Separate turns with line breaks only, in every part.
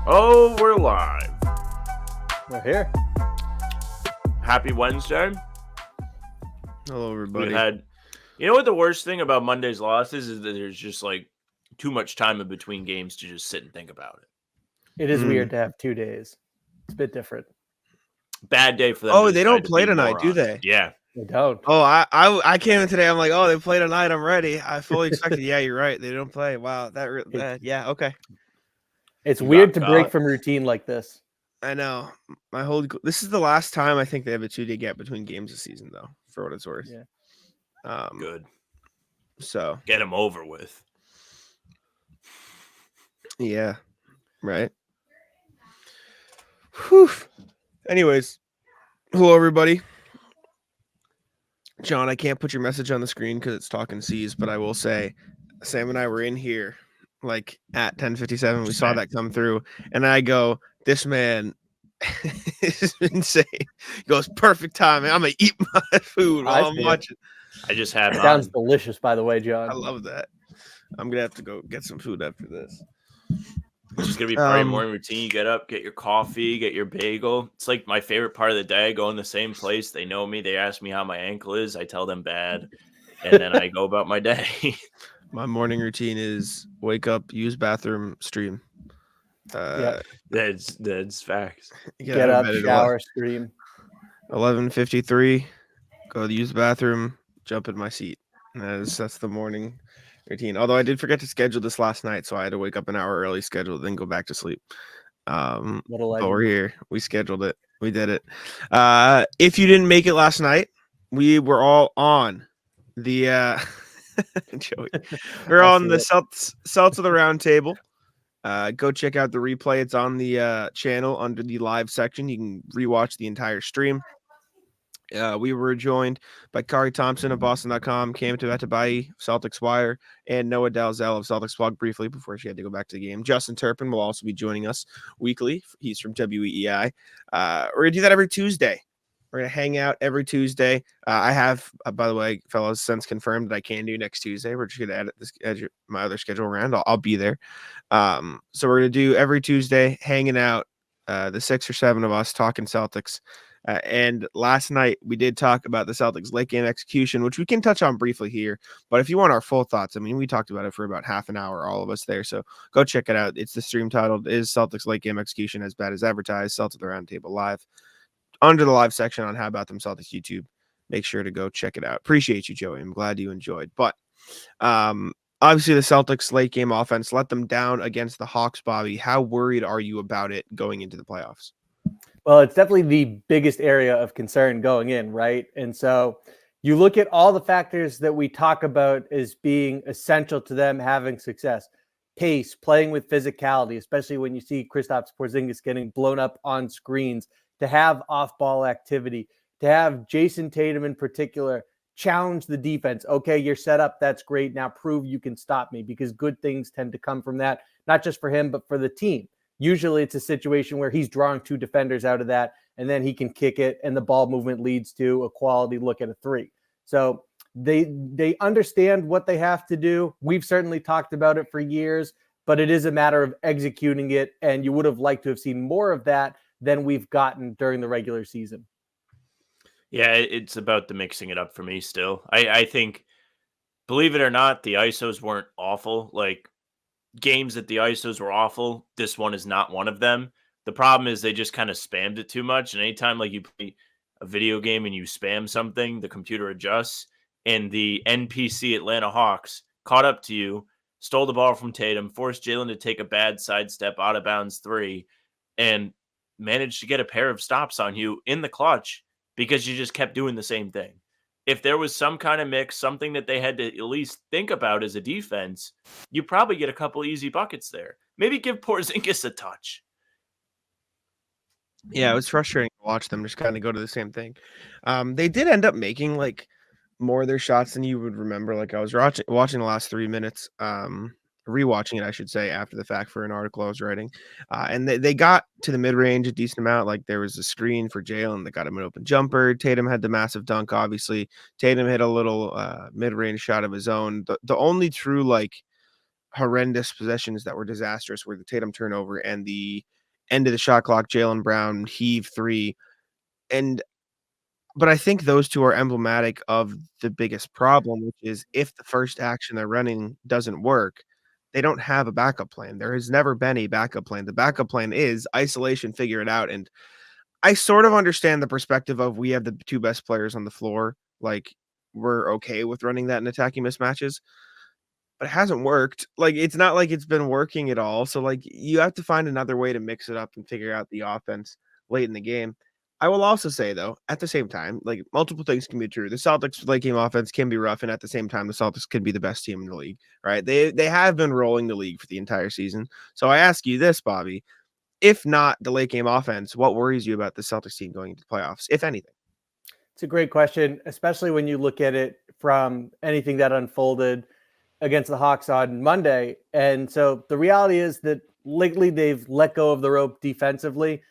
Oh, we're live.
We're here.
Happy Wednesday.
Hello, everybody.
You know what the worst thing about Monday's losses is that there's just like too much time in between games to just sit and think about it.
It is weird to have 2 days. It's a bit different.
Bad day for them.
Oh, they don't play tonight, do they?
Yeah.
They don't.
Oh, I came in today. I'm like, oh, they play tonight. I'm ready. I fully expected. Yeah, you're right. They don't play. Wow, yeah, okay.
It's weird to break from routine like this.
I know. This is the last time I think they have a 2-day gap between games this season, though. For what it's worth.
Yeah.
Good.
So
get them over with.
Yeah. Right. Whew. Anyways, hello everybody. John, I can't put your message on the screen because it's talking C's, but I will say Sam and I were in here like at 10:57. We saw that come through, and I go, this man is insane. He goes, perfect timing. I'm gonna eat my food while I'm watching.
I just had mine.
Sounds delicious, by the way, John.
I love that. I'm gonna have to go get some food after this.
It's just gonna be part of your morning routine. You get up, get your coffee, get your bagel. It's like my favorite part of the day. I go in the same place. They know me. They ask me how my ankle is. I tell them bad, and then I go about my day.
My morning routine is wake up, use bathroom, stream.
That's facts.
Get up, shower, stream.
11:53. Go use the bathroom, jump in my seat. That's the morning routine. Although I did forget to schedule this last night, so I had to wake up an hour early, schedule, then go back to sleep. But we're here. We scheduled it. We did it. If you didn't make it last night, we were all on the Joey. We're on the Celtics of the Round Table. Go check out the replay. It's on the channel under the live section. You can rewatch the entire stream. We were joined by Kari Thompson of Boston.com, Cam Tabatabai, Celtics Wire, and Noah Dalzell of Celtics Blog briefly before she had to go back to the game. Justin Turpin will also be joining us weekly. He's from WEEI. We're going to do that every Tuesday. We're going to hang out every Tuesday. I have, by the way, fellas, since confirmed that I can do next Tuesday. We're just going to edit my other schedule around. I'll be there. So we're going to do every Tuesday, hanging out, the 6 or 7 of us talking Celtics. And last night we did talk about the Celtics late game execution, which we can touch on briefly here. But if you want our full thoughts, I mean, we talked about it for about half an hour, all of us there. So go check it out. It's the stream titled "Is Celtics late game execution as bad as advertised?" Celtics the Roundtable live under the live section on How About Them Celtics YouTube. Make sure to go check it out. Appreciate you, Joey. I'm glad you enjoyed. But obviously the Celtics late game offense let them down against the Hawks. Bobby, how worried are you about it going into the playoffs?
Well, it's definitely the biggest area of concern going in, right? And so you look at all the factors that we talk about as being essential to them having success. Pace, playing with physicality, especially when you see Kristaps Porzingis getting blown up on screens, to have off-ball activity, to have Jason Tatum in particular challenge the defense. Okay, you're set up. That's great. Now prove you can stop me, because good things tend to come from that, not just for him, but for the team. Usually it's a situation where he's drawing 2 defenders out of that, and then he can kick it, and the ball movement leads to a quality look at a 3. So they understand what they have to do. We've certainly talked about it for years, but it is a matter of executing it, and you would have liked to have seen more of that than we've gotten during the regular season.
Yeah, it's about the mixing it up for me still. I think, believe it or not, the ISOs weren't awful. Like, games that the ISOs were awful, this one is not one of them. The problem is they just kind of spammed it too much. And anytime like you play a video game and you spam something, the computer adjusts. And the NPC Atlanta Hawks caught up to you, stole the ball from Tatum, forced Jalen to take a bad sidestep out of bounds 3, and managed to get a pair of stops on you in the clutch because you just kept doing the same thing. If there was some kind of mix, something that they had to at least think about as a defense, you probably get a couple easy buckets there. Maybe give Porzingis a touch.
Yeah, it was frustrating to watch them just kind of go to the same thing. They did end up making like more of their shots than you would remember. Like I was watching the last 3 minutes, rewatching it, I should say, after the fact for an article I was writing. And they got to the mid-range a decent amount. Like there was a screen for Jalen that got him an open jumper. Tatum had the massive dunk, obviously. Tatum hit a little mid-range shot of his own. The only true like horrendous possessions that were disastrous were the Tatum turnover and the end of the shot clock, Jaylen Brown heave three. But I think those two are emblematic of the biggest problem, which is if the first action they're running doesn't work, they don't have a backup plan. There has never been a backup plan. The backup plan is isolation, figure it out. And I sort of understand the perspective of we have the two best players on the floor. Like, we're okay with running that in attacking mismatches, but it hasn't worked. Like, it's not like it's been working at all. So, like, you have to find another way to mix it up and figure out the offense late in the game. I will also say, though, at the same time, like, multiple things can be true. The Celtics late game offense can be rough, and at the same time, the Celtics could be the best team in the league, right? They have been rolling the league for the entire season. So I ask you this, Bobby, if not the late game offense, what worries you about the Celtics team going into the playoffs, if anything?
It's a great question, especially when you look at it from anything that unfolded against the Hawks on Monday. And so the reality is that lately they've let go of the rope defensively.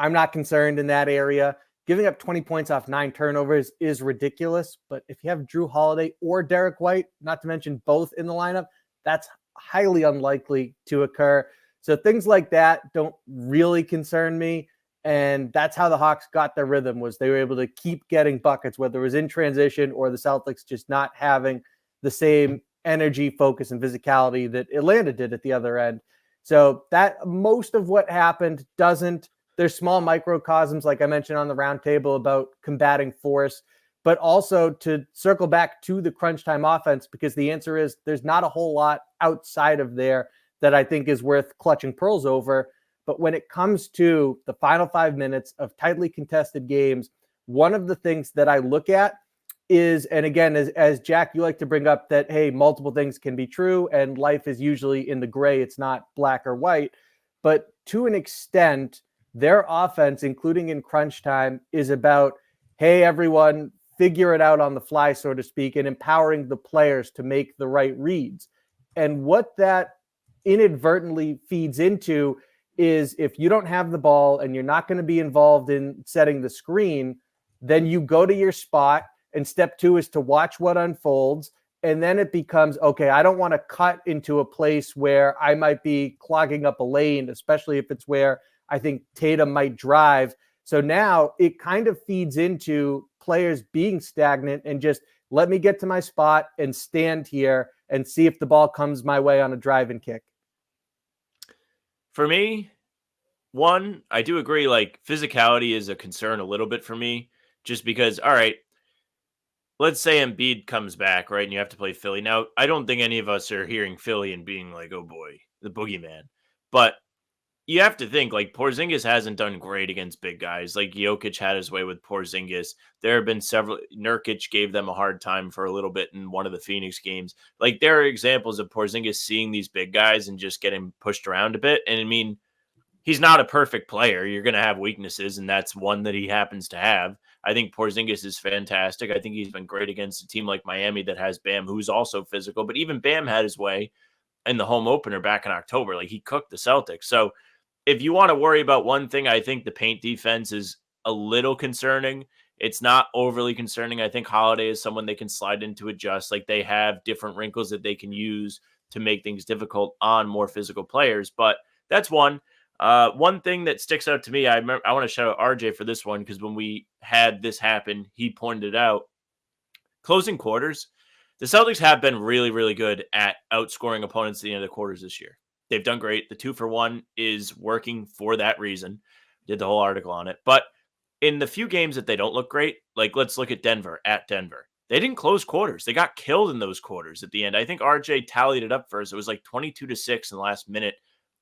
I'm not concerned in that area. Giving up 20 points off 9 turnovers is ridiculous. But if you have Drew Holiday or Derek White, not to mention both in the lineup, that's highly unlikely to occur. So things like that don't really concern me. And that's how the Hawks got their rhythm, was they were able to keep getting buckets, whether it was in transition or the Celtics just not having the same energy, focus, and physicality that Atlanta did at the other end. So that most of what happened doesn't. There's small microcosms, like I mentioned on the roundtable, about combating force, but also to circle back to the crunch time offense, because the answer is there's not a whole lot outside of there that I think is worth clutching pearls over. But when it comes to the final 5 minutes of tightly contested games, one of the things that I look at is, and again, as Jack, you like to bring up that, hey, multiple things can be true and life is usually in the gray. It's not black or white. But to an extent, their offense, including in crunch time, is about, hey, everyone, figure it out on the fly, so to speak, and empowering the players to make the right reads. And what that inadvertently feeds into is, if you don't have the ball and you're not going to be involved in setting the screen, then you go to your spot, and step 2 is to watch what unfolds. And then it becomes, okay, I don't want to cut into a place where I might be clogging up a lane, especially if it's where I think Tatum might drive. So now it kind of feeds into players being stagnant and just, let me get to my spot and stand here and see if the ball comes my way on a drive and kick.
For me, one, I do agree, like, physicality is a concern a little bit for me, just because, all right, let's say Embiid comes back, right, and you have to play Philly. Now, I don't think any of us are hearing Philly and being like, oh boy, the boogeyman. But you have to think, like, Porzingis hasn't done great against big guys. Like, Jokic had his way with Porzingis. There have been several. Nurkic gave them a hard time for a little bit in one of the Phoenix games. Like, there are examples of Porzingis seeing these big guys and just getting pushed around a bit. And I mean, he's not a perfect player. You're going to have weaknesses, and that's one that he happens to have. I think Porzingis is fantastic. I think he's been great against a team like Miami that has Bam, who's also physical. But even Bam had his way in the home opener back in October. Like, he cooked the Celtics. So if you want to worry about one thing, I think the paint defense is a little concerning. It's not overly concerning. I think Holiday is someone they can slide into, adjust. Like, they have different wrinkles that they can use to make things difficult on more physical players. But that's one. One thing that sticks out to me, I want to shout out RJ for this one, because when we had this happen, he pointed out closing quarters. The Celtics have been really, really good at outscoring opponents at the end of the quarters this year. They've done great. The 2-for-1 is working for that reason. Did the whole article on it. But in the few games that they don't look great, like, let's look at Denver, at Denver. They didn't close quarters. They got killed in those quarters at the end. I think RJ tallied it up for us. It was like 22-6 in the last minute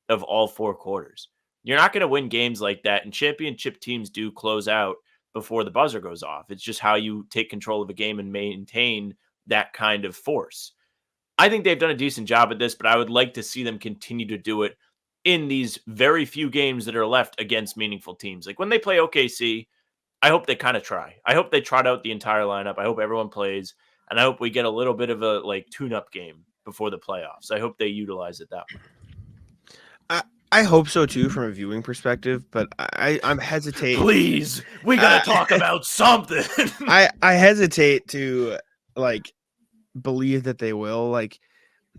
of all 4 quarters. You're not going to win games like that, and championship teams do close out before the buzzer goes off. It's just how you take control of a game and maintain that kind of force. I think they've done a decent job at this, but I would like to see them continue to do it in these very few games that are left against meaningful teams. Like, when they play OKC, I hope they kind of try. I hope they trot out the entire lineup. I hope everyone plays, and I hope we get a little bit of a, like, tune-up game before the playoffs. I hope they utilize it that way.
I hope so too, from a viewing perspective, but I'm hesitate.
Please, we gotta talk about something.
I hesitate to, like, believe that they will. Like,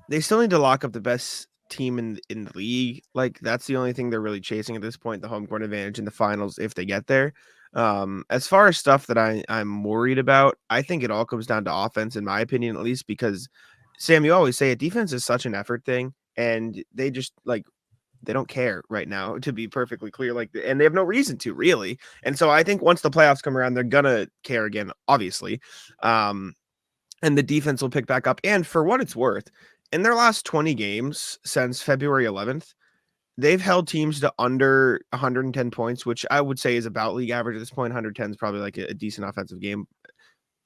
they still need to lock up the best team in the league. Like, that's the only thing they're really chasing at this point, the home court advantage in the finals if they get there. As far as stuff that I'm worried about, I think it all comes down to offense, in my opinion, at least, because Sam, you always say it, defense is such an effort thing, and they just like they don't care right now, to be perfectly clear. Like, and they have no reason to really. And so I think once the playoffs come around, they're gonna care again, obviously. And the defense will pick back up. And for what it's worth, in their last 20 games since February 11th, they've held teams to under 110 points, which I would say is about league average at this point. 110 is probably like a decent offensive game.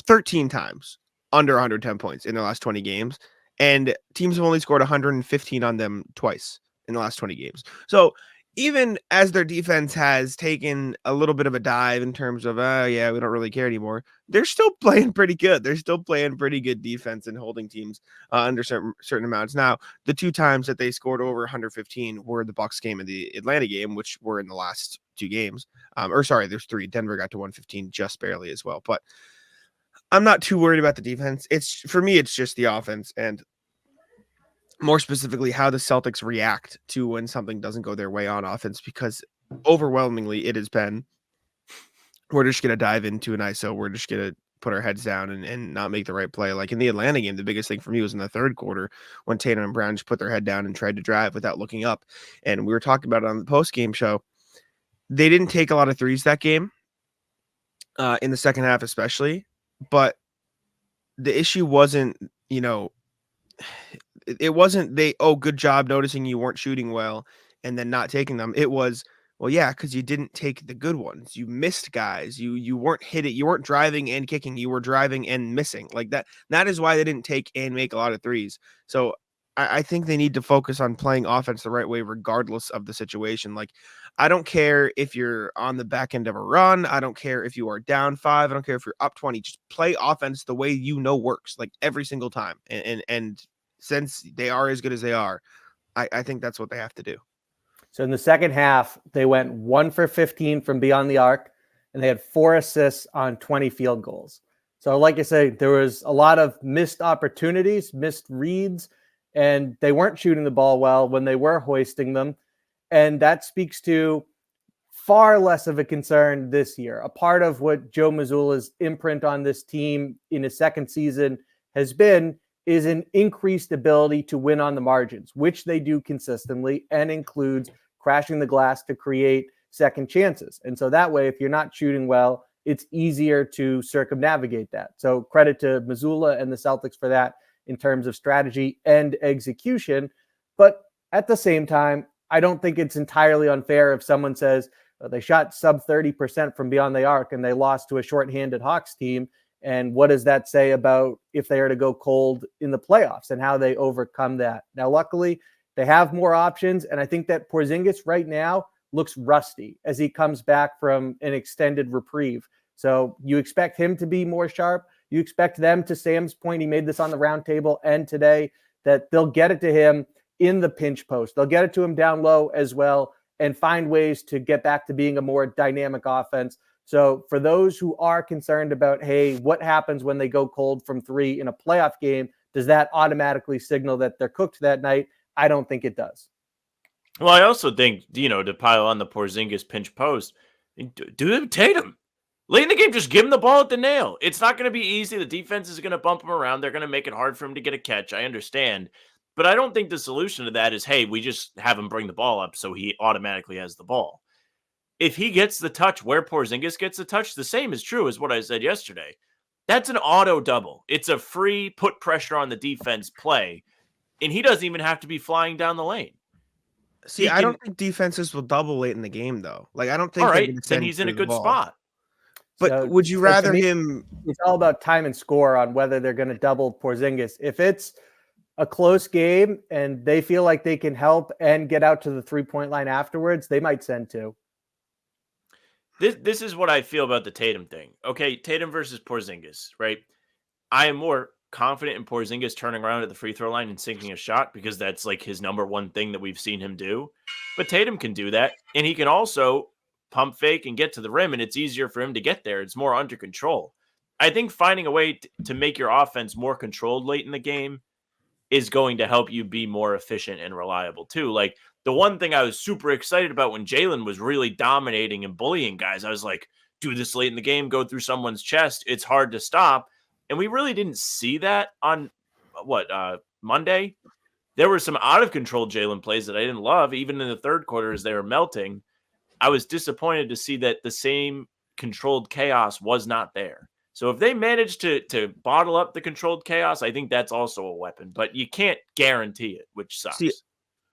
13 times under 110 points in the last 20 games. And teams have only scored 115 on them twice in the last 20 games. So even as their defense has taken a little bit of a dive in terms of, yeah, we don't really care anymore, they're still playing pretty good. They're still playing pretty good defense and holding teams under certain amounts. Now, the 2 times that they scored over 115 were the Bucks game and the Atlanta game, which were in the last 2 games. Or sorry, there's 3. Denver got to 115 just barely as well. But I'm not too worried about the defense. For me, it's just the offense, and more specifically how the Celtics react to when something doesn't go their way on offense, because overwhelmingly it has been, we're just going to dive into an ISO. We're just going to put our heads down and not make the right play. Like in the Atlanta game, the biggest thing for me was in the third quarter when Tatum and Brown just put their head down and tried to drive without looking up. And we were talking about it on the post-game show. They didn't take a lot of threes that game, in the second half especially, but the issue wasn't, it wasn't good job noticing you weren't shooting well and then not taking them. It was, well, yeah, because you didn't take the good ones. You missed guys. You weren't hitting. You weren't driving and kicking. You were driving and missing. Like that. That is why they didn't take and make a lot of threes. So I think they need to focus on playing offense the right way, regardless of the situation. Like, I don't care if you're on the back end of a run. I don't care if you are down 5. I don't care if you're up 20. Just play offense the way works, like every single time. And since they are as good as they are, I think that's what they have to do.
So in the second half, they went 1 for 15 from beyond the arc, and they had 4 assists on 20 field goals. So like I say, there was a lot of missed opportunities, missed reads, and they weren't shooting the ball well when they were hoisting them. And that speaks to far less of a concern this year. A part of what Joe Mazzulla's imprint on this team in his second season has been is an increased ability to win on the margins, which they do consistently, and includes crashing the glass to create second chances. And so that way, if you're not shooting well, it's easier to circumnavigate that. So credit to Mazzulla and the Celtics for that in terms of strategy and execution. But at the same time, I don't think it's entirely unfair if someone says they shot sub 30% from beyond the arc and they lost to a shorthanded Hawks team. And what does that say about if they are to go cold in the playoffs and how they overcome that? Now, luckily, they have more options. And I think that Porzingis right now looks rusty as he comes back from an extended reprieve. So you expect him to be more sharp. You expect them, to Sam's point, he made this on the roundtable and today, that they'll get it to him in the pinch post. They'll get it to him down low as well and find ways to get back to being a more dynamic offense. So for those who are concerned about, hey, what happens when they go cold from 3 in a playoff game? Does that automatically signal that they're cooked that night? I don't think it does.
Well, I also think, to pile on the Porzingis pinch post, do Tatum. Late in the game, just give him the ball at the nail. It's not going to be easy. The defense is going to bump him around. They're going to make it hard for him to get a catch. I understand. But I don't think the solution to that is, hey, we just have him bring the ball up so he automatically has the ball. If he gets the touch where Porzingis gets the touch, the same is true as what I said yesterday. That's an auto double. It's a free put pressure on the defense play, and he doesn't even have to be flying down the lane.
See, I don't think defenses will double late in the game, though. Like, I don't think
all right, then he's in a good spot.
But so, would you rather him?
It's all about time and score on whether they're going to double Porzingis. If it's a close game and they feel like they can help and get out to the 3-point line afterwards, they might send 2.
This is what I feel about the Tatum thing. Okay, Tatum versus Porzingis, right? I am more confident in Porzingis turning around at the free throw line and sinking a shot because that's like his number one thing that we've seen him do. But Tatum can do that, and he can also pump fake and get to the rim, and it's easier for him to get there. It's more under control. I think finding a way to make your offense more controlled late in the game is going to help you be more efficient and reliable too. Like the one thing I was super excited about when Jalen was really dominating and bullying guys, I was like, do this late in the game, go through someone's chest. It's hard to stop. And we really didn't see that on Monday. There were some out of control Jalen plays that I didn't love, even in the third quarter as they were melting. I was disappointed to see that the same controlled chaos was not there. So if they manage to bottle up the controlled chaos, I think that's also a weapon. But you can't guarantee it, which
See,
sucks.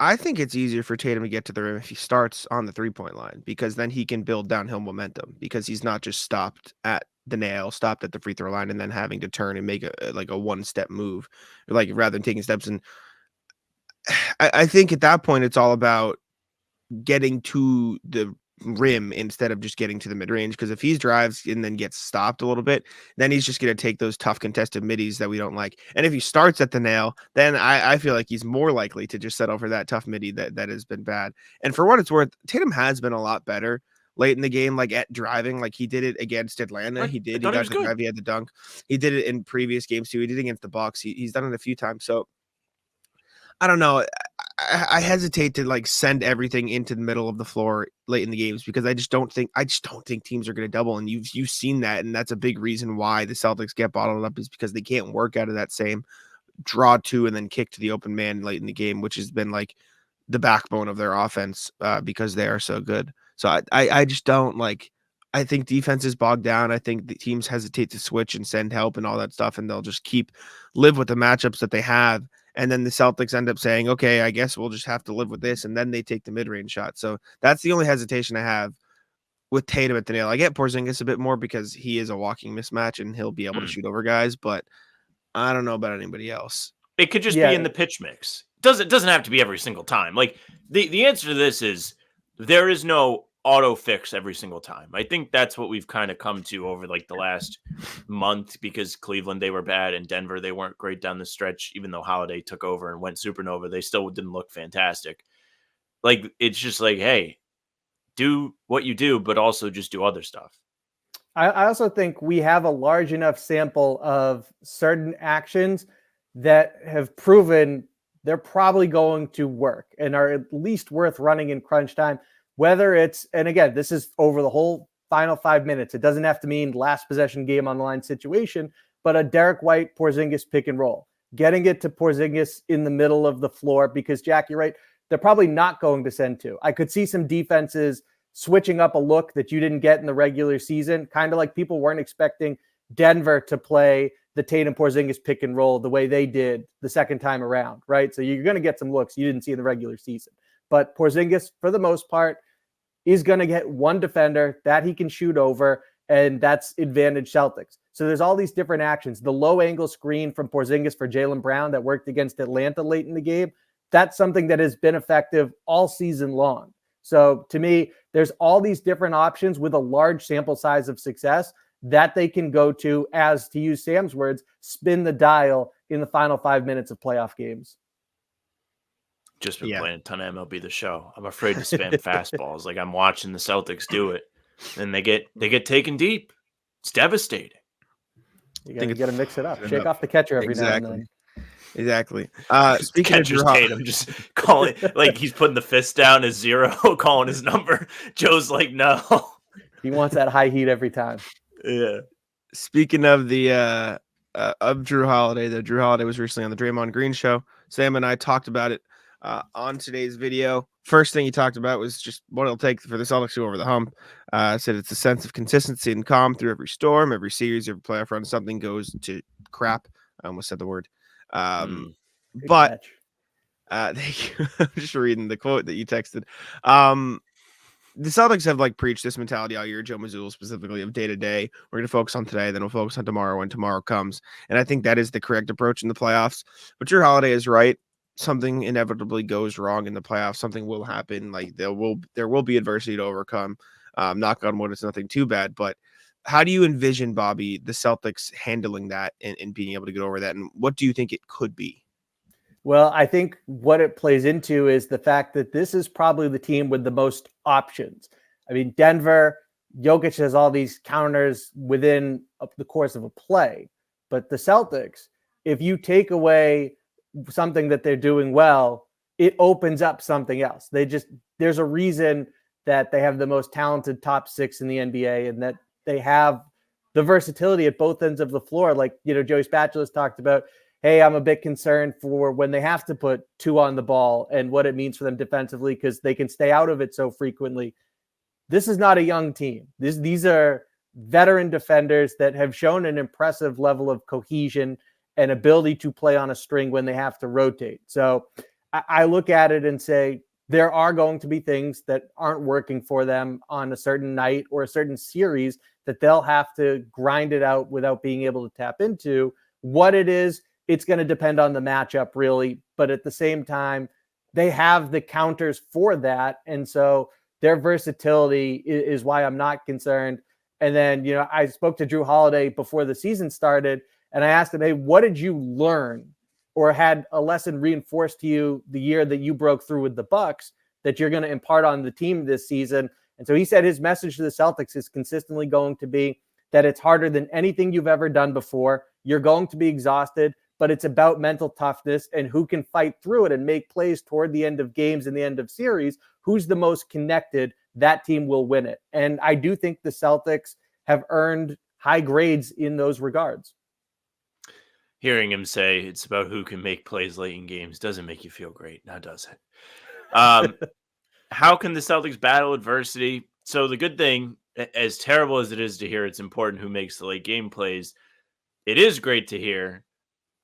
I think it's easier for Tatum to get to the rim if he starts on the 3-point line, because then he can build downhill momentum, because he's not just stopped at the nail, stopped at the free throw line, and then having to turn and make a one-step move, like rather than taking steps. And I think at that point it's all about getting to the rim instead of just getting to the mid-range, because if he drives and then gets stopped a little bit, then he's just going to take those tough contested middies that we don't like. And if he starts at the nail, then I feel like he's more likely to just settle for that tough midi that has been bad. And for what it's worth, Tatum has been a lot better late in the game, like at driving. Like he did it against Atlanta.
Right.
He
I
did. He
thought he
got
was
the
good.
drive. He had the dunk. He did it in previous games too. He did it against the Bucks. He's done it a few times. So I don't know. I hesitate to like send everything into the middle of the floor late in the games, because I just don't think teams are going to double. And you've seen that, and that's a big reason why the Celtics get bottled up, is because they can't work out of that same draw to and then kick to the open man late in the game, which has been like the backbone of their offense, because they are so good. So I just don't like. I think defense is bogged down. I think the teams hesitate to switch and send help and all that stuff, and they'll just live with the matchups that they have. And then the Celtics end up saying, okay, I guess we'll just have to live with this. And then they take the mid-range shot. So that's the only hesitation I have with Tatum at the nail. I get Porzingis a bit more because he is a walking mismatch and he'll be able to shoot over guys, but I don't know about anybody else.
It could just be in the pitch mix. Doesn't have to be every single time. Like the answer to this is there is no auto fix every single time. I think that's what we've kind of come to over like the last month, because Cleveland, they were bad, and Denver, they weren't great down the stretch. Even though Holiday took over and went supernova, they still didn't look fantastic. Like it's just like, hey, do what you do, but also just do other stuff.
I also think we have a large enough sample of certain actions that have proven they're probably going to work and are at least worth running in crunch time. Whether it's, and again, this is over the whole final 5 minutes. It doesn't have to mean last possession game on the line situation, but a Derek White Porzingis pick and roll, getting it to Porzingis in the middle of the floor, because Jack, you're right. They're probably not going to send two. I could see some defenses switching up a look that you didn't get in the regular season, kind of like people weren't expecting Denver to play the Tatum Porzingis pick and roll the way they did the second time around, right? So you're going to get some looks you didn't see in the regular season. But Porzingis, for the most part, is going to get one defender that he can shoot over, and that's advantage Celtics. So there's all these different actions. The low angle screen from Porzingis for Jaylen Brown that worked against Atlanta late in the game, that's something that has been effective all season long. So to me, there's all these different options with a large sample size of success that they can go to, as, to use Sam's words, spin the dial in the final 5 minutes of playoff games.
Just been playing a ton of MLB The Show. I'm afraid to spam fastballs. Like I'm watching the Celtics do it, and they get taken deep. It's devastating.
You got to mix it up. Shake off the catcher every now and then.
Exactly. Speaking of Drew
Tatum, just calling, like he's putting the fist down as 0, calling his number. Joe's like, no.
He wants that high heat every time.
Yeah.
Speaking of the of Drew Holiday, Drew Holiday was recently on the Draymond Green show. Sam and I talked about it on today's video. First thing he talked about was just what it'll take for the Celtics to go over the hump. Said it's a sense of consistency and calm through every storm, every series, every playoff run. Something goes to crap. I almost said the word. But thank you. I'm just reading the quote that you texted. The Celtics have like preached this mentality all year, Joe Mazzulla specifically, of day to day. We're going to focus on today, then we'll focus on tomorrow when tomorrow comes. And I think that is the correct approach in the playoffs. But Drew Holiday is right. Something inevitably goes wrong in the playoffs. Something will happen. Like there will be adversity to overcome. Knock on wood, it's nothing too bad. But how do you envision, Bobby, the Celtics handling that and being able to get over that? And what do you think it could be?
Well, I think what it plays into is the fact that this is probably the team with the most options. I mean, Denver, Jokic has all these counters within the course of a play. But the Celtics, if you take away something that they're doing well, it opens up something else. There's a reason that they have the most talented top 6 in the NBA, and that they have the versatility at both ends of the floor. Like, Joey Spatulas talked about, hey, I'm a bit concerned for when they have to put 2 on the ball and what it means for them defensively, because they can stay out of it so frequently. This is not a young team. These are veteran defenders that have shown an impressive level of cohesion and ability to play on a string when they have to rotate. So I look at it and say, there are going to be things that aren't working for them on a certain night or a certain series that they'll have to grind it out without being able to tap into. What it is, it's going to depend on the matchup, really. But at the same time, they have the counters for that. And so their versatility is why I'm not concerned. And then, I spoke to Drew Holiday before the season started, and I asked him, hey, what did you learn or had a lesson reinforced to you the year that you broke through with the Bucks that you're going to impart on the team this season? And so he said his message to the Celtics is consistently going to be that it's harder than anything you've ever done before. You're going to be exhausted, but it's about mental toughness and who can fight through it and make plays toward the end of games and the end of series. Who's the most connected, that team will win it. And I do think the Celtics have earned high grades in those regards.
Hearing him say it's about who can make plays late in games doesn't make you feel great. Now, does it? How can the Celtics battle adversity? So the good thing, as terrible as it is to hear it's important who makes the late game plays, it is great to hear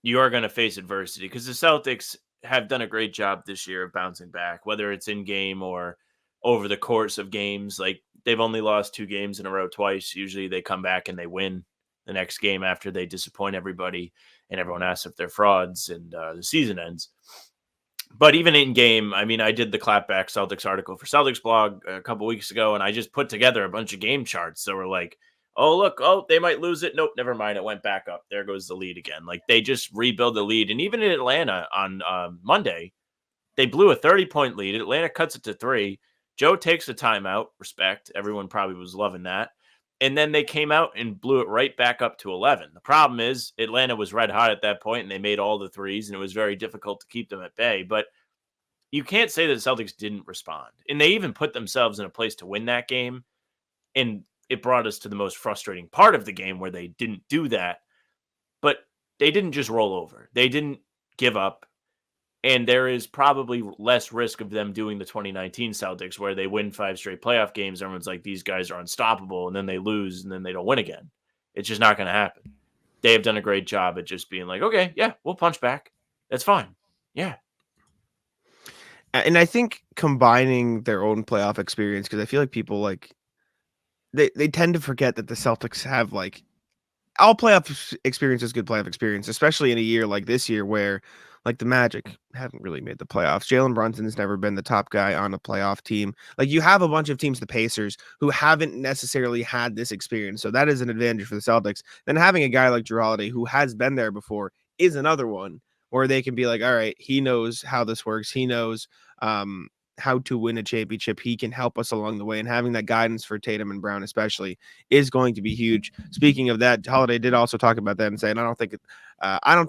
you are going to face adversity, because the Celtics have done a great job this year of bouncing back, whether it's in game or over the course of games. Like, they've only lost 2 games in a row twice. Usually they come back and they win the next game after they disappoint everybody and everyone asks if they're frauds and the season ends. But even in game, I mean, I did the clapback Celtics article for Celtics blog a couple weeks ago, and I just put together a bunch of game charts that were like, oh, look, they might lose it. Nope, never mind. It went back up. There goes the lead again. Like, they just rebuild the lead. And even in Atlanta on Monday, they blew a 30-point lead. Atlanta cuts it to 3. Joe takes a timeout. Respect. Everyone probably was loving that. And then they came out and blew it right back up to 11. The problem is Atlanta was red hot at that point, and they made all the threes, and it was very difficult to keep them at bay. But you can't say that the Celtics didn't respond. And they even put themselves in a place to win that game. And it brought us to the most frustrating part of the game where they didn't do that. But they didn't just roll over. They didn't give up. And there is probably less risk of them doing the 2019 Celtics where they win 5 straight playoff games. Everyone's like, these guys are unstoppable. And then they lose and then they don't win again. It's just not going to happen. They have done a great job at just being like, okay, yeah, we'll punch back. That's fine. Yeah.
And I think combining their own playoff experience, because I feel like people they tend to forget that the Celtics have all playoff experience is good playoff experience, especially in a year like this year where the Magic haven't really made the playoffs. Jalen Brunson's never been the top guy on a playoff team. You have a bunch of teams, the Pacers, who haven't necessarily had this experience. So that is an advantage for the Celtics. Then having a guy like Drew Holiday who has been there before is another one where they can be like, all right, he knows how this works. He knows how to win a championship. He can help us along the way, and having that guidance for Tatum and Brown especially is going to be huge. Speaking of that, Holiday did also talk about that and say, and I don't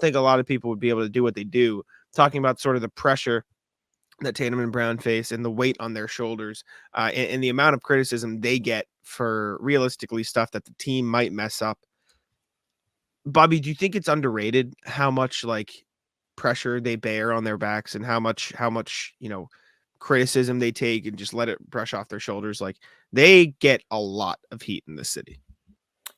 think a lot of people would be able to do what they do, talking about sort of the pressure that Tatum and Brown face and the weight on their shoulders, and the amount of criticism they get for realistically stuff that the team might mess up. Bobby, do you think it's underrated how much pressure they bear on their backs and how much criticism they take and just let it brush off their shoulders? They get a lot of heat in this city.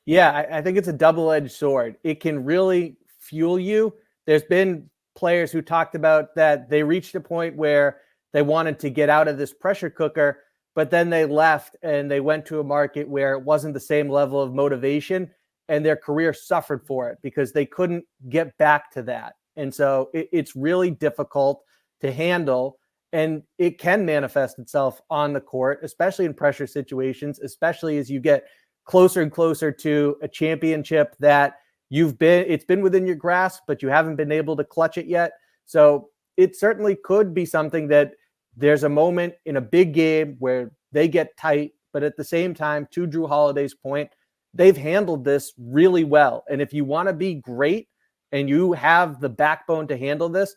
Yeah, I think it's a double-edged sword. It can really fuel you. There's been players who talked about that they reached a point where they wanted to get out of this pressure cooker, but then they left and they went to a market where it wasn't the same level of motivation, and their career suffered for it because they couldn't get back to that. And so it's really difficult to handle, and it can manifest itself on the court, especially in pressure situations, especially as you get closer and closer to a championship that it's been within your grasp, but you haven't been able to clutch it yet. So it certainly could be something that there's a moment in a big game where they get tight, but at the same time, to Drew Holiday's point, they've handled this really well. And if you want to be great and you have the backbone to handle this,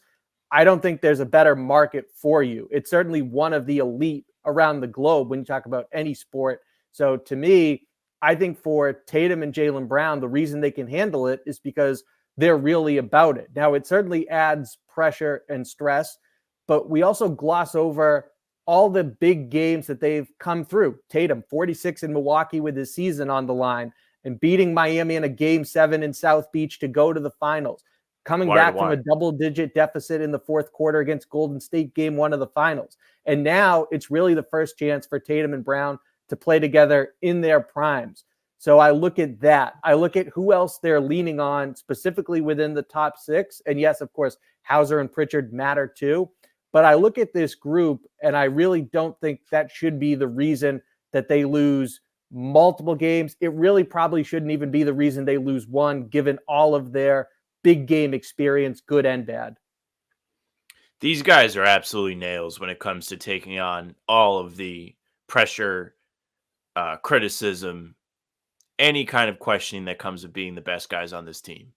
I don't think there's a better market for you. It's certainly one of the elite around the globe when you talk about any sport. So to me, I think for Tatum and Jaylen Brown, the reason they can handle it is because they're really about it. Now, it certainly adds pressure and stress, but we also gloss over all the big games that they've come through. Tatum, 46 in Milwaukee with his season on the line, and beating Miami in a game 7 in South Beach to go to the finals. Coming back from a double-digit deficit in the fourth quarter against Golden State, game 1 of the finals. And now it's really the first chance for Tatum and Brown to play together in their primes. So I look at that. I look at who else they're leaning on specifically within the top 6. And yes, of course, Hauser and Pritchard matter too. But I look at this group, and I really don't think that should be the reason that they lose multiple games. It really probably shouldn't even be the reason they lose one, given all of their big game experience, good and bad.
These guys are absolutely nails when it comes to taking on all of the pressure, criticism, any kind of questioning that comes with being the best guys on this team.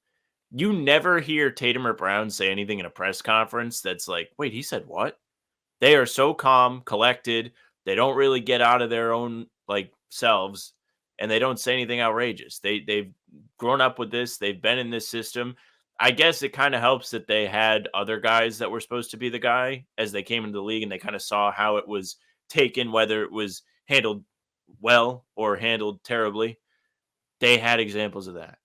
You never hear Tatum or Brown say anything in a press conference that's like, wait, he said what? They are so calm, collected. They don't really get out of their own selves, and they don't say anything outrageous. They've grown up with this. They've been in this system. I guess it kind of helps that they had other guys that were supposed to be the guy as they came into the league, and they kind of saw how it was taken, whether it was handled well or handled terribly. They had examples of that.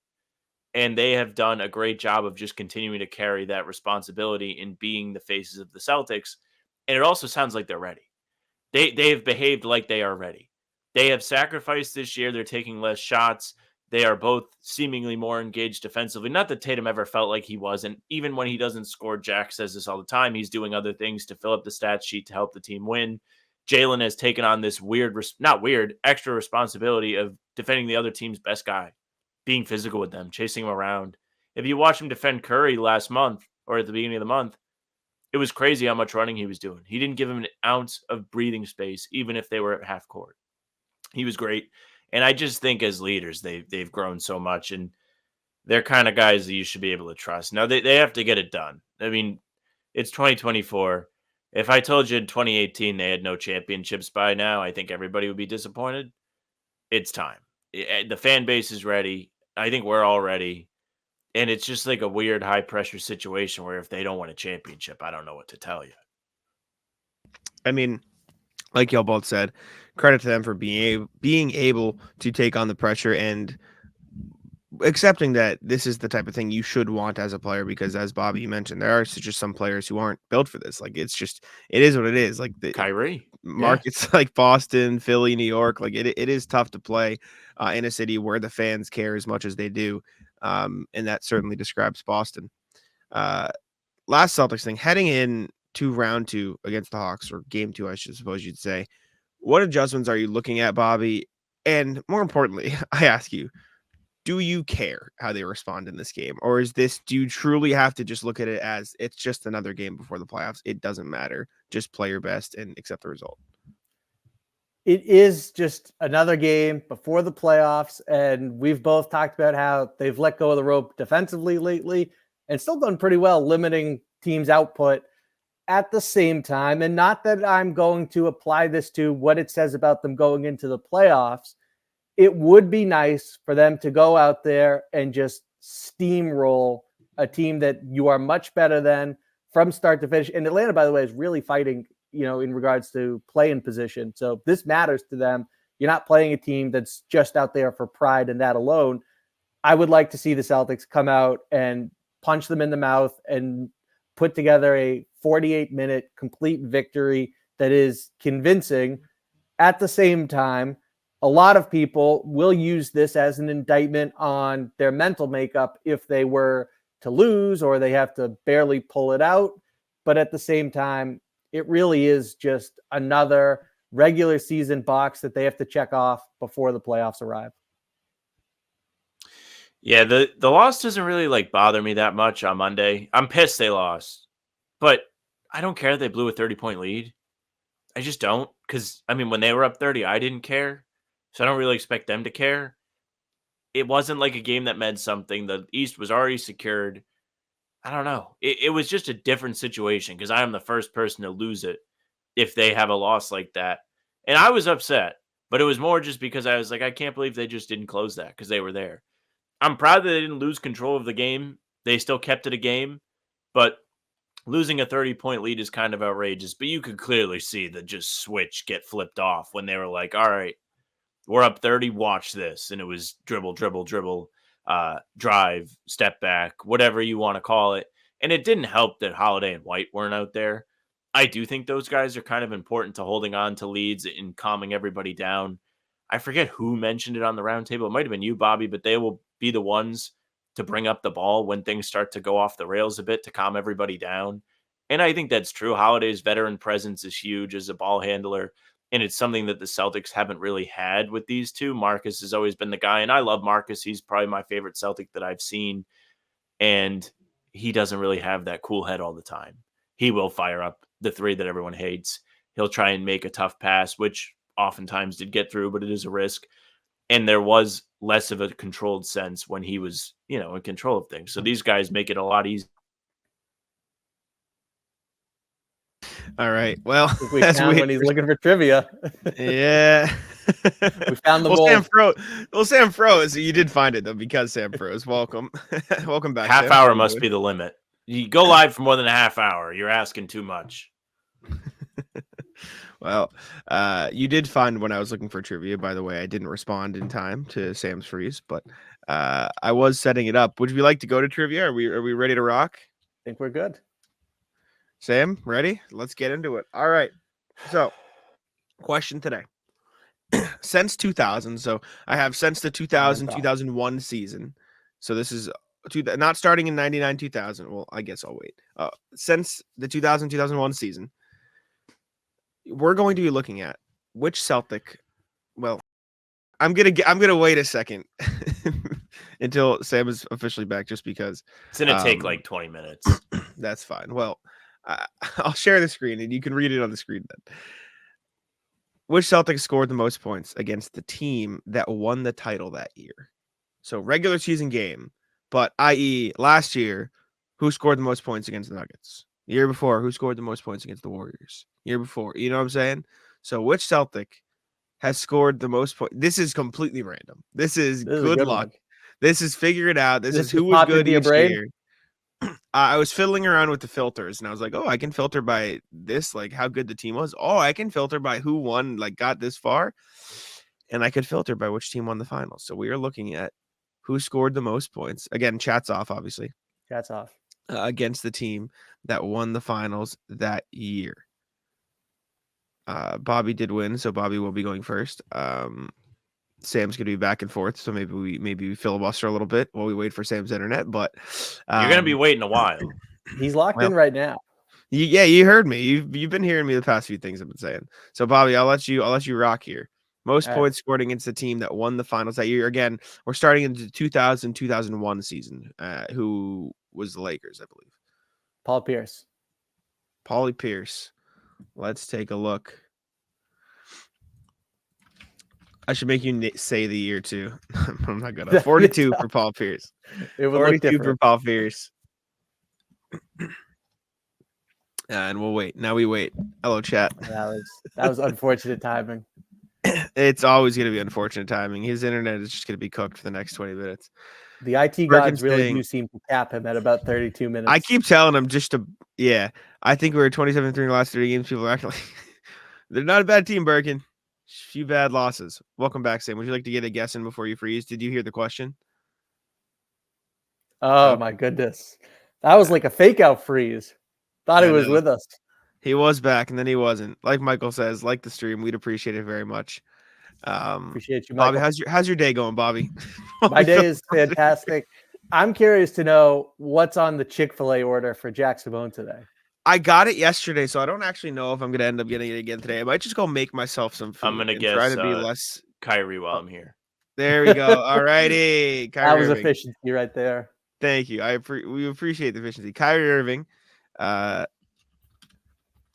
And they have done a great job of just continuing to carry that responsibility in being the faces of the Celtics. And it also sounds like they're ready. They have behaved like they are ready. They have sacrificed this year. They're taking less shots. They are both seemingly more engaged defensively. Not that Tatum ever felt like he wasn't. Even when he doesn't score, Jack says this all the time. He's doing other things to fill up the stat sheet to help the team win. Jaylen has taken on this extra responsibility of defending the other team's best guy, being physical with them, chasing them around. If you watch him defend Curry last month or at the beginning of the month, it was crazy how much running he was doing. He didn't give him an ounce of breathing space, even if they were at half court. He was great. And I just think as leaders, they've grown so much, and they're kind of guys that you should be able to trust. Now, they have to get it done. I mean, it's 2024. If I told you in 2018 they had no championships by now, I think everybody would be disappointed. It's time. The fan base is ready. I think we're all ready. And it's just like a weird high pressure situation where if they don't win a championship, I don't know what to tell you.
I mean, like y'all both said, credit to them for being able to take on the pressure and accepting that this is the type of thing you should want as a player, because as Bobby mentioned, there are just some players who aren't built for this. Like, it is what it is. Like the
Kyrie
markets like Boston, Philly, New York, like it is tough to play in a city where the fans care as much as they do. And that certainly describes Boston. Last Celtics thing, heading in to round 2 against the Hawks, or game 2, I should suppose you'd say, what adjustments are you looking at, Bobby? And more importantly, I ask you, do you care how they respond in this game? Or do you truly have to just look at it as it's just another game before the playoffs? It doesn't matter. Just play your best and accept the result.
It is just another game before the playoffs. And we've both talked about how they've let go of the rope defensively lately and still done pretty well limiting teams' output at the same time. And not that I'm going to apply this to what it says about them going into the playoffs. It would be nice for them to go out there and just steamroll a team that you are much better than from start to finish. And Atlanta, by the way, is really fighting, in regards to play-in position. So this matters to them. You're not playing a team that's just out there for pride and that alone. I would like to see the Celtics come out and punch them in the mouth and put together a 48-minute complete victory that is convincing. At the same time, a lot of people will use this as an indictment on their mental makeup if they were to lose or they have to barely pull it out. But at the same time, it really is just another regular season box that they have to check off before the playoffs arrive.
Yeah, the loss doesn't really bother me that much on Monday. I'm pissed they lost, but I don't care they blew a 30-point lead. I just don't, because when they were up 30, I didn't care. So I don't really expect them to care. It wasn't like a game that meant something. The East was already secured. I don't know. It was just a different situation because I am the first person to lose it if they have a loss like that. And I was upset, but it was more just because I was like, I can't believe they just didn't close that because they were there. I'm proud that they didn't lose control of the game. They still kept it a game, but losing a 30-point lead is kind of outrageous. But you could clearly see the just switch get flipped off when they were like, all right, we're up 30, watch this. And it was dribble, dribble, dribble, drive, step back, whatever you want to call it. And it didn't help that Holiday and White weren't out there. I do think those guys are kind of important to holding on to leads and calming everybody down. I forget who mentioned it on the roundtable. It might have been you, Bobby, but they will be the ones to bring up the ball when things start to go off the rails a bit to calm everybody down. And I think that's true. Holiday's veteran presence is huge as a ball handler. And it's something that the Celtics haven't really had with these two. Marcus has always been the guy. And I love Marcus. He's probably my favorite Celtic that I've seen. And he doesn't really have that cool head all the time. He will fire up the three that everyone hates. He'll try and make a tough pass, which oftentimes did get through, but it is a risk. And there was less of a controlled sense when he was, in control of things. So these guys make it a lot easier.
All right. Well,
I think we found when he's looking for trivia.
Yeah.
We found the
goal. Sam froze. You did find it, though, because Sam froze. Welcome. Welcome back.
Half hour must be the limit. You go live for more than a half hour. You're asking too much.
Well, you did find when I was looking for trivia. By the way, I didn't respond in time to Sam's freeze, but I was setting it up. Would you like to go to trivia? Are we ready to rock?
I think we're good.
Sam, ready? Let's get into it. All right. So, question today. Since 2000, so I have since the 2000-2001 season. So this is not starting in 99-2000. Well, I guess I'll wait. Since the 2000-2001 season, we're going to be looking at which Celtic. Well, I'm gonna wait a second until Sam is officially back, just because
it's gonna take like 20 minutes.
That's fine. Well, I'll share the screen and you can read it on the screen then. Which Celtics scored the most points against the team that won the title that year? So regular season game, but i.e. last year, who scored the most points against the Nuggets? The year before, who scored the most points against the Warriors? Year before, you know what I'm saying? So which Celtic has scored the most points? This is completely random. This is good luck. One. This is figure it out. This is who was good each year. I was fiddling around with the filters and I was like, oh, I can filter by this, like how good the team was. Oh, I can filter by who won, like got this far. And I could filter by which team won the finals. So we are looking at who scored the most points. Again, chat's off, obviously.
Chat's off.
Against the team that won the finals that year. Bobby did win, so Bobby will be going first. Sam's gonna be back and forth, so maybe we filibuster a little bit while we wait for Sam's internet. But
you're gonna be waiting a while.
He's locked in right now.
You heard me. You've been hearing me the past few things I've been saying. So Bobby, I'll let you rock here. Most points scored against the team that won the finals that year. Again, we're starting into the 2000-2001 season. Who was the Lakers, I believe?
Paul Pierce.
Paulie Pierce. Let's take a look. I should make you say the year too. I'm not gonna. 42 for Paul Pierce.
It would 42
for Paul Pierce. And we'll wait. Now we wait. Hello, chat.
That was unfortunate timing.
It's always going to be unfortunate timing. His internet is just going to be cooked for the next 20 minutes.
The IT gods really do seem to cap him at about 32 minutes.
I keep telling him I think we were 27-3 in the last 30 games. People are acting like they're not a bad team, Birkin. Few bad losses. Welcome back, Sam. Would you like to get a guess in before you freeze? Did you hear the question?
Oh, my goodness. That was like a fake out freeze. Thought he was with us.
He was back, and then he wasn't. Like Michael says, like the stream, we'd appreciate it very much.
Appreciate you, Michael.
Bobby. How's your day going, Bobby?
My day is fantastic. I'm curious to know what's on the Chick-fil-A order for Jack Simone today.
I got it yesterday, so I don't actually know if I'm going to end up getting it again today. I might just go make myself some food.
I'm going to guess
try to be less
Kyrie while I'm here.
There we go. All righty.
That was efficiency right there.
Thank you. We appreciate the efficiency. Kyrie Irving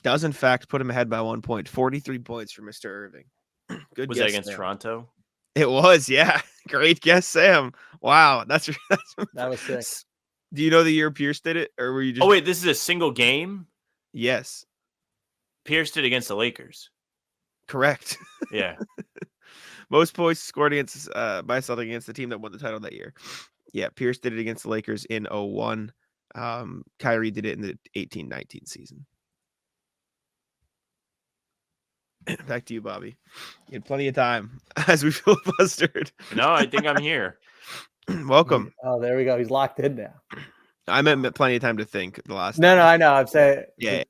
does, in fact, put him ahead by 1 point. 43 points for Mr. Irving. Good
was
guess,
that against
Sam.
Toronto?
It was, yeah. Great guess, Sam. Wow. That
was sick.
Do you know the year Pierce did it, or were you just?
Oh wait, this is a single game.
Yes,
Pierce did against the Lakers.
correct.
Yeah.
Most points scored against by Celtic against the team that won the title that year. Yeah, Pierce did it against the Lakers in 01. Kyrie did it in the 18-19 season. Back to you, Bobby. You had plenty of time as we filibustered.
No, I think I'm here.
Welcome.
Oh, there we go. He's locked in now.
I meant plenty of time to think the last
No,
time.
no, I know. I'm saying.
Yeah.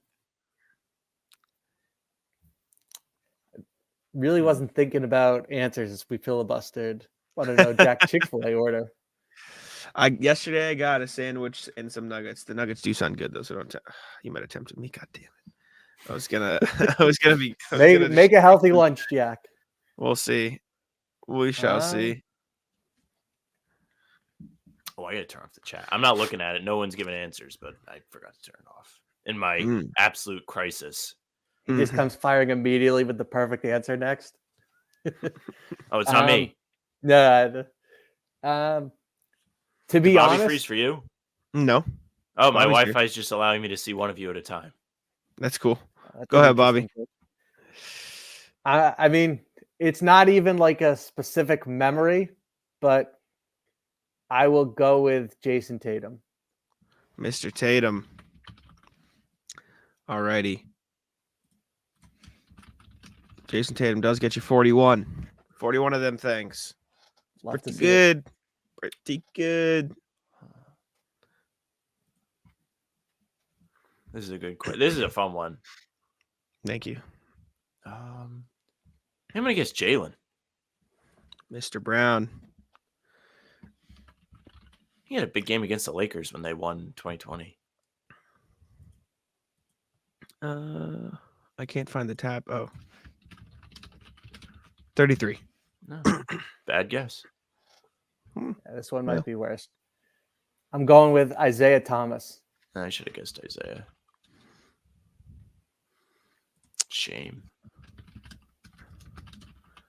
Really wasn't thinking about answers as we filibustered. Want to know Jack Chick-fil-A order?
Yesterday I got a sandwich and some nuggets. The nuggets do sound good though, so don't. You might have tempted me. God damn it! I was gonna be.
Make a healthy lunch, Jack.
We'll see. We shall see.
Oh, I gotta turn off the chat. I'm not looking at it. No one's giving answers, but I forgot to turn it off in my absolute crisis.
He just comes firing immediately with the perfect answer next.
Oh, it's not me.
No. To be
Bobby
honest,
freeze for you?
No.
Oh, my
Bobby's
Wi-Fi is just allowing me to see one of you at a time.
That's cool. Go ahead, Bobby.
I mean, it's not even like a specific memory, but I will go with Jason Tatum.
Mr. Tatum. Alrighty. Jason Tatum does get you 41. 41 of them things. Pretty good. Pretty good.
This is a good question. This is a fun one.
Thank you.
I'm gonna guess Jalen.
Mr. Brown.
He had a big game against the Lakers when they won 2020.
I can't find the tab. Oh. 33.
No. Bad guess.
Yeah, this one might be worse. I'm going with Isaiah Thomas.
I should have guessed Isaiah. Shame.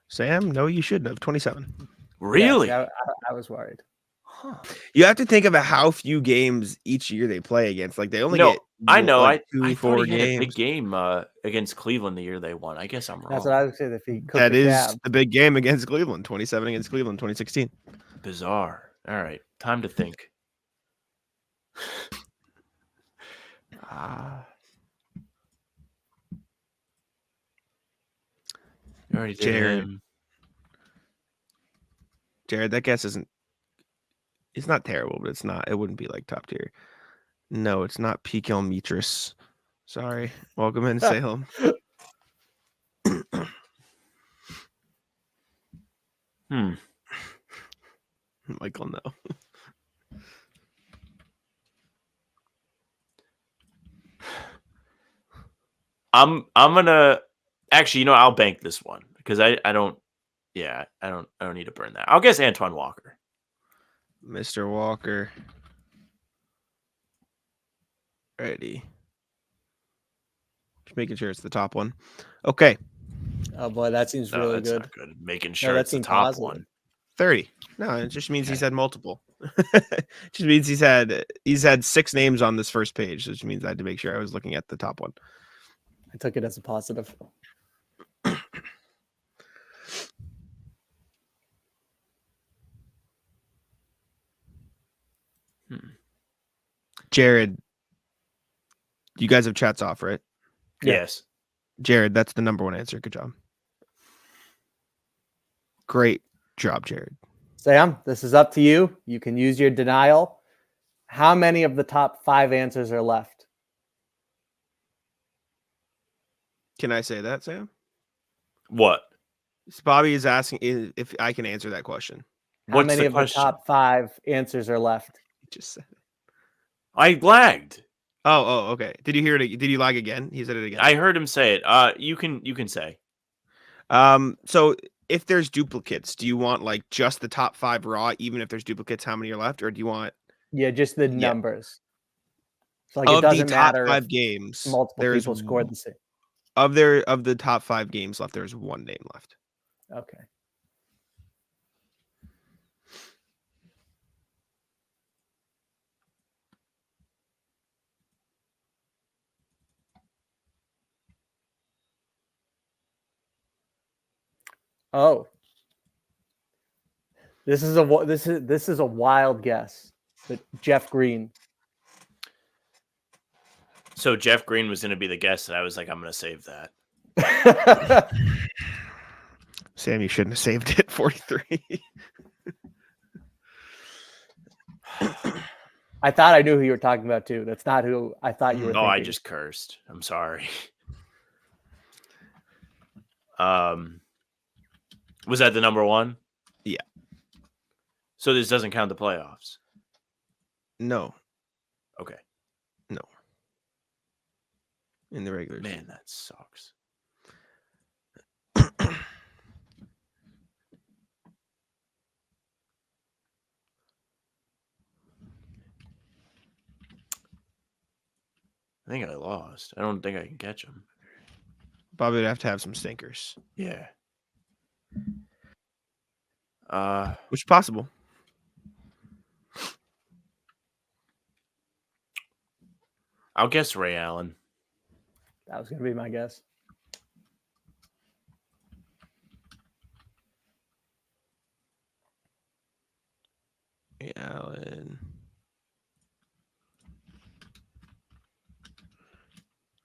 Sam, no, you shouldn't have. 27.
Really?
Yeah, I was worried.
Huh.
You have to think about how few games each year they play against. Like they only get.
I know.
Like
I
4
thought he had
games.
a big game against Cleveland the year they won. I guess I'm wrong.
That's what I would say. If he
that is the big game against Cleveland. 27 against Cleveland, 2016.
Bizarre. All right, time to think. You already did
Jared.
him.
Jared, that guess isn't. It's not terrible, but it's not. It wouldn't be like top tier. No, it's not P.K. Mitris. Sorry. Welcome in, Salem. Michael, no.
I'm gonna actually, I'll bank this one because I don't need to burn that. I'll guess Antoine Walker.
Mr. Walker. Ready. Just making sure it's the top one. Okay.
Oh boy, that seems really good.
Not good. Making sure it's the top one.
30. No, it just means he's had multiple. It just means he's had 6 names on this first page, which means I had to make sure I was looking at the top one.
I took it as a positive.
Jared, you guys have chats off, right?
Yes.
Jared, that's the number 1 answer. Good job. Great job, Jared.
Sam, this is up to you. You can use your denial. How many of the top 5 answers are left?
Can I say that, Sam?
What?
Bobby is asking if I can answer that question.
How many of the top 5 answers are left?
He just said it.
I lagged.
Oh, okay. Did you hear it? Did you lag again? He said it again.
I heard him say it. You can say.
So if there's duplicates, do you want like just the top 5 raw, even if there's duplicates, how many are left? Or do you want
just the numbers? So like
of
it doesn't
the top
matter
5 games.
Multiple people scored the same.
Of the top 5 games left, there's 1 name left.
Okay. Oh, this is a wild guess, but Jeff Green.
So Jeff Green was going to be the guest, and I was like, I'm going to save that.
Sam, you shouldn't have saved it. 43.
I thought I knew who you were talking about too. That's not who I thought you were
No,
thinking.
I just cursed. I'm sorry. Was that the number one?
Yeah.
So this doesn't count the playoffs?
No.
Okay.
No. In the regular season.
Man, that sucks. I think I lost. I don't think I can catch him.
Bobby would have to have some stinkers.
Yeah.
Which is possible.
I'll guess Ray Allen.
That was going to be my guess.
Ray Allen.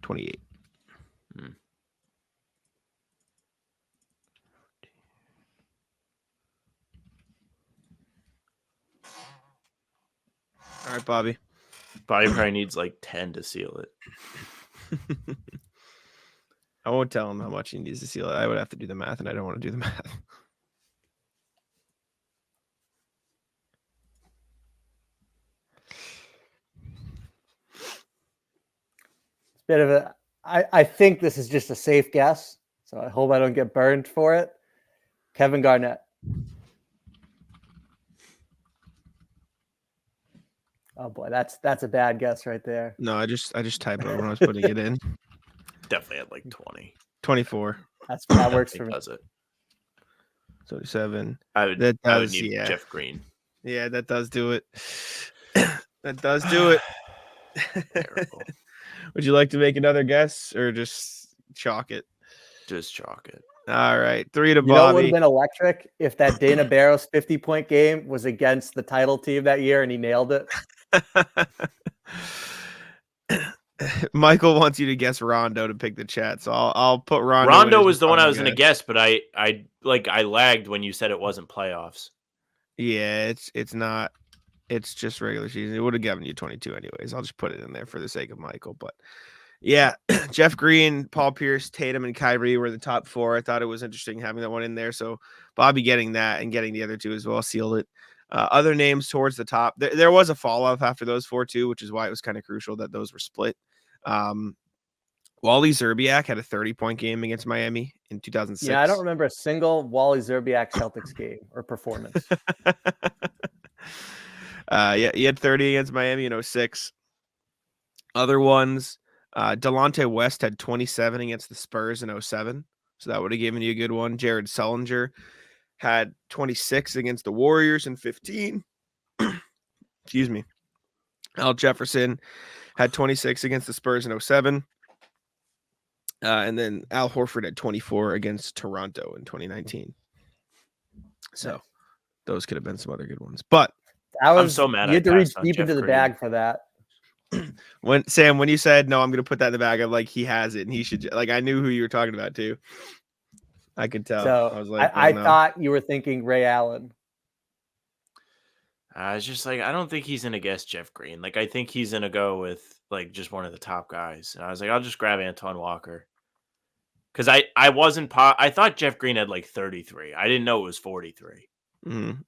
28. All right, Bobby.
Bobby probably needs like 10 to seal it.
I won't tell him how much he needs to seal it. I would have to do the math, and I don't want to do the math.
It's a bit of a. I think this is just a safe guess, so I hope I don't get burned for it. Kevin Garnett. Oh boy, that's a bad guess right there.
No, I just typed it when I was putting it in.
Definitely had like 20.
24.
That works for me.
Does it?
37.
I would need Jeff Green.
Yeah, that does do it. That does do it.
Terrible.
Would you like to make another guess or just chalk it?
Just chalk it.
All right. 3 to Bobby.
You know what would have been electric if that Dana Barros 50-point game was against the title team that year and he nailed it.
Michael wants you to guess Rondo to pick the chat, so I'll put Rondo.
Rondo was the one I was going to guess, but I lagged when you said it wasn't playoffs.
Yeah, it's not. It's just regular season. It would have given you 22 anyways. I'll just put it in there for the sake of Michael. But yeah, Jeff Green, Paul Pierce, Tatum, and Kyrie were the top 4. I thought it was interesting having that one in there. So Bobby getting that and getting the other 2 as well sealed it. Other names towards the top. There was a fall off after those 4 too, which is why it was kind of crucial that those were split. Wally Zerbiak had a 30-point game against Miami in 2006.
Yeah, I don't remember a single Wally Zerbiak Celtics game or performance.
Yeah, he had 30 against Miami in 06. Other ones, Delonte West had 27 against the Spurs in 07. So that would have given you a good one. Jared Sullinger had 26 against the Warriors in 15. Excuse me. Al Jefferson had 26 against the Spurs in 07. And then Al Horford had 24 against Toronto in 2019. So those could have been some other good ones. But
I'm so mad.
You had to reach deep into the bag for that.
When you said no, I'm gonna put that in the bag. I'm like, he has it, and he should. Like, I knew who you were talking about too. I could tell.
So
I was like,
I thought you were thinking Ray Allen.
I was just like, I don't think he's gonna guess Jeff Green. Like, I think he's gonna go with like just one of the top guys. And I was like, I'll just grab Antoine Walker. Because I wasn't I thought Jeff Green had like 33. I didn't know it was 43.
Mm-hmm.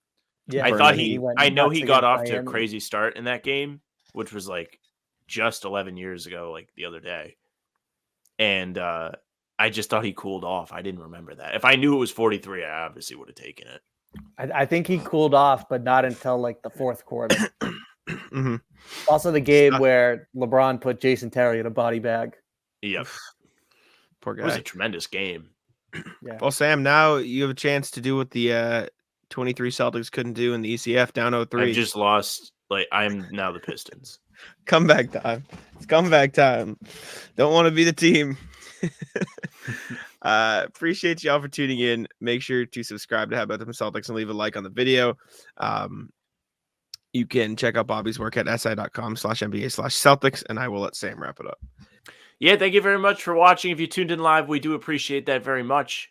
Yeah,
I thought I know
nuts
he got off
against
to a
Miami.
crazy start in that game, which was like just 11 years ago, like the other day. And I just thought he cooled off. I didn't remember that. If I knew it was 43, I obviously would have taken it.
I think he cooled off, but not until like the 4th quarter.
Mm-hmm.
Also the game where LeBron put Jason Terry in a body bag.
Yep.
Poor guy.
It was a tremendous game.
Yeah.
Well, Sam, now you have a chance to do what the 23 Celtics couldn't do in the ECF down 0-3.
I've just lost. Like, I'm now the Pistons.
Comeback time. It's comeback time. Don't want to be the team. Appreciate y'all for tuning in. Make sure to subscribe to How About Them Celtics and leave a like on the video. You can check out Bobby's work at si.com/NBA/Celtics, and I will let Sam wrap it up.
Yeah, thank you very much for watching. If you tuned in live, we do appreciate that very much.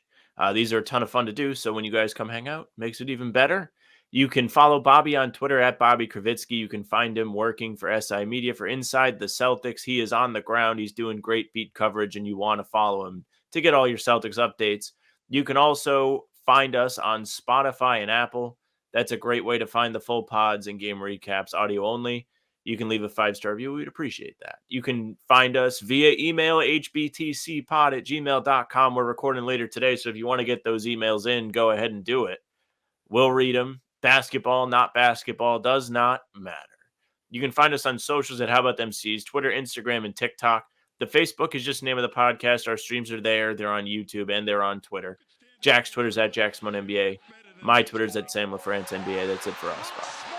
These are a ton of fun to do, so when you guys come hang out, makes it even better. You can follow Bobby on Twitter at Bobby Kravitsky. You can find him working for SI Media for Inside the Celtics. He is on the ground. He's doing great beat coverage, and you want to follow him to get all your Celtics updates. You can also find us on Spotify and Apple. That's a great way to find the full pods and game recaps, audio only. You can leave a 5-star review. We'd appreciate that. You can find us via email, hbtcpod@gmail.com. We're recording later today, so if you want to get those emails in, go ahead and do it. We'll read them. Basketball, not basketball, does not matter. You can find us on socials at How About Them C's, Twitter, Instagram, and TikTok. The Facebook is just the name of the podcast. Our streams are there. They're on YouTube, and they're on Twitter. Jack's Twitter's at JackSmonNBA. My Twitter's at Sam LaFrance NBA. That's it for us. Bye.